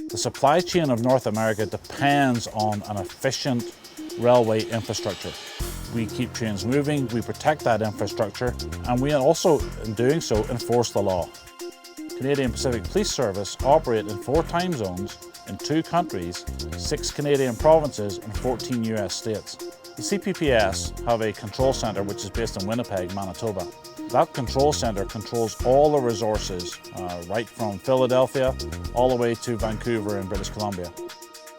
The supply chain of North America depends on an efficient railway infrastructure. We keep trains moving, we protect that infrastructure, and we also, in doing so, enforce the law. Canadian Pacific Police Service operate in 4 time zones in 2 countries, 6 Canadian provinces and 14 US states. The CPPS have a control centre which is based in Winnipeg, Manitoba. That control centre controls all the resources, right from Philadelphia all the way to Vancouver in British Columbia.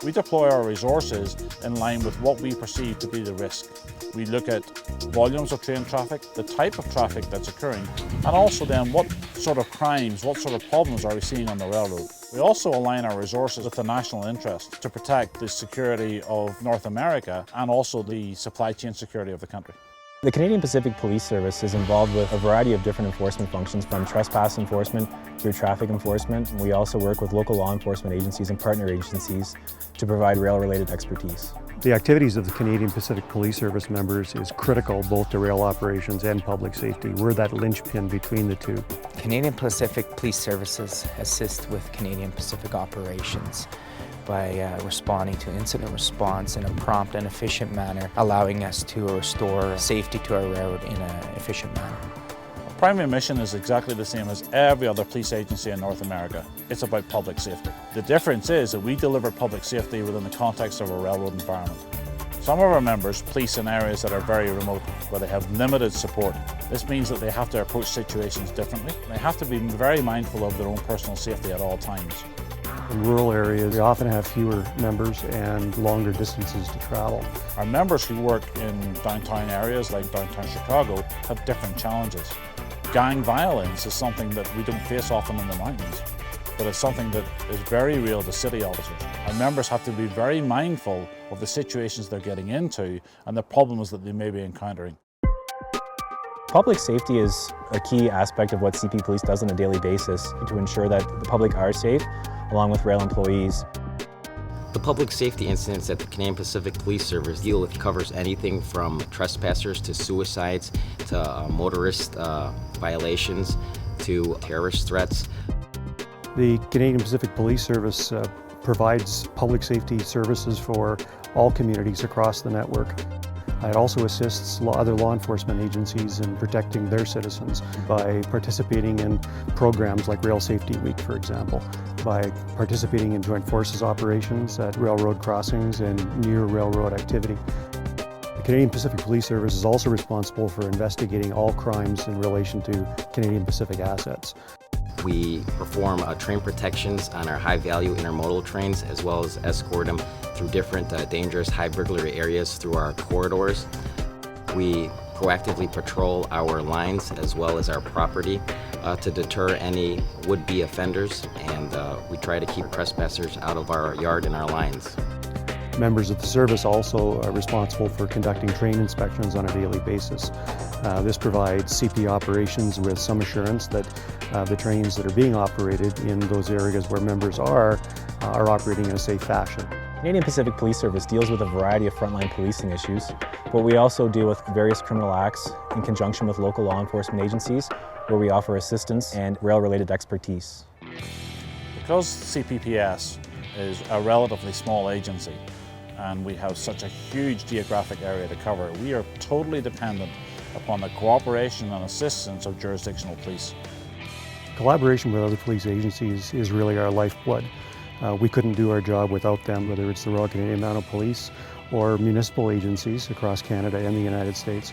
We deploy our resources in line with what we perceive to be the risk. We look at volumes of train traffic, the type of traffic that's occurring, and also then what sort of crimes, what sort of problems are we seeing on the railroad. We also align our resources with the national interest to protect the security of North America and also the supply chain security of the country. The Canadian Pacific Police Service is involved with a variety of different enforcement functions, from trespass enforcement through traffic enforcement. We also work with local law enforcement agencies and partner agencies to provide rail-related expertise. The activities of the Canadian Pacific Police Service members is critical both to rail operations and public safety. We're that linchpin between the two. Canadian Pacific Police Services assist with Canadian Pacific operations by responding to incident response in a prompt and efficient manner, allowing us to restore safety to our railroad in an efficient manner. Our primary mission is exactly the same as every other police agency in North America. It's about public safety. The difference is that we deliver public safety within the context of a railroad environment. Some of our members police in areas that are very remote, where they have limited support. This means that they have to approach situations differently. They have to be very mindful of their own personal safety at all times. In rural areas, we often have fewer members and longer distances to travel. Our members who work in downtown areas like downtown Chicago have different challenges. Gang violence is something that we don't face often in the mountains, but it's something that is very real to city officers. Our members have to be very mindful of the situations they're getting into and the problems that they may be encountering. Public safety is a key aspect of what CP Police does on a daily basis to ensure that the public are safe, along with rail employees. The public safety incidents that the Canadian Pacific Police Service deal with covers anything from trespassers to suicides to motorist violations to terrorist threats. The Canadian Pacific Police Service provides public safety services for all communities across the network. It also assists other law enforcement agencies in protecting their citizens by participating in programs like Rail Safety Week, for example, by participating in joint forces operations at railroad crossings and near railroad activity. The Canadian Pacific Police Service is also responsible for investigating all crimes in relation to Canadian Pacific assets. We perform train protections on our high-value intermodal trains, as well as escort them through different dangerous high burglary areas through our corridors. We proactively patrol our lines as well as our property to deter any would-be offenders, and we try to keep trespassers out of our yard and our lines. Members of the service also are responsible for conducting train inspections on a daily basis. This provides CP operations with some assurance that the trains that are being operated in those areas where members are operating in a safe fashion. Canadian Pacific Police Service deals with a variety of frontline policing issues, but we also deal with various criminal acts in conjunction with local law enforcement agencies, where we offer assistance and rail-related expertise. Because CPPS is a relatively small agency and we have such a huge geographic area to cover, we are totally dependent upon the cooperation and assistance of jurisdictional police. Collaboration with other police agencies is really our lifeblood. We couldn't do our job without them, whether it's the Royal Canadian Mounted Police or municipal agencies across Canada and the United States.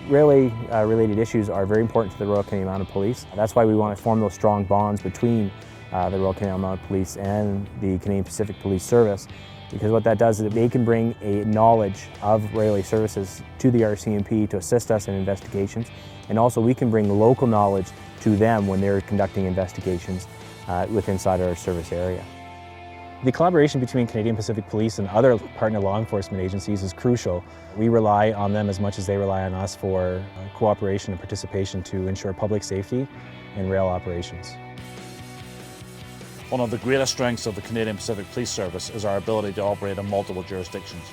Railway-related issues are very important to the Royal Canadian Mounted Police. That's why we want to form those strong bonds between the Royal Canadian Mounted Police and the Canadian Pacific Police Service, because what that does is they can bring a knowledge of railway services to the RCMP to assist us in investigations, and also we can bring local knowledge to them when they're conducting investigations inside our service area. The collaboration between Canadian Pacific Police and other partner law enforcement agencies is crucial. We rely on them as much as they rely on us for cooperation and participation to ensure public safety in rail operations. One of the greatest strengths of the Canadian Pacific Police Service is our ability to operate in multiple jurisdictions.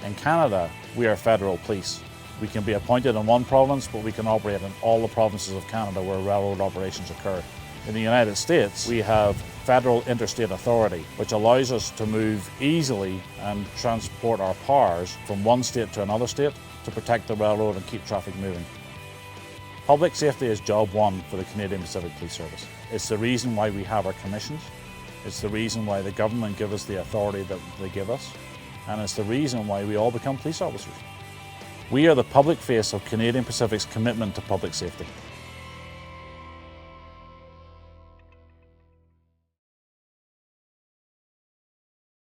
In Canada, we are federal police. We can be appointed in one province, but we can operate in all the provinces of Canada where railroad operations occur. In the United States, we have Federal Interstate Authority, which allows us to move easily and transport our powers from one state to another state to protect the railroad and keep traffic moving. Public safety is job one for the Canadian Pacific Police Service. It's the reason why we have our commissions. It's the reason why the government give us the authority that they give us. And it's the reason why we all become police officers. We are the public face of Canadian Pacific's commitment to public safety.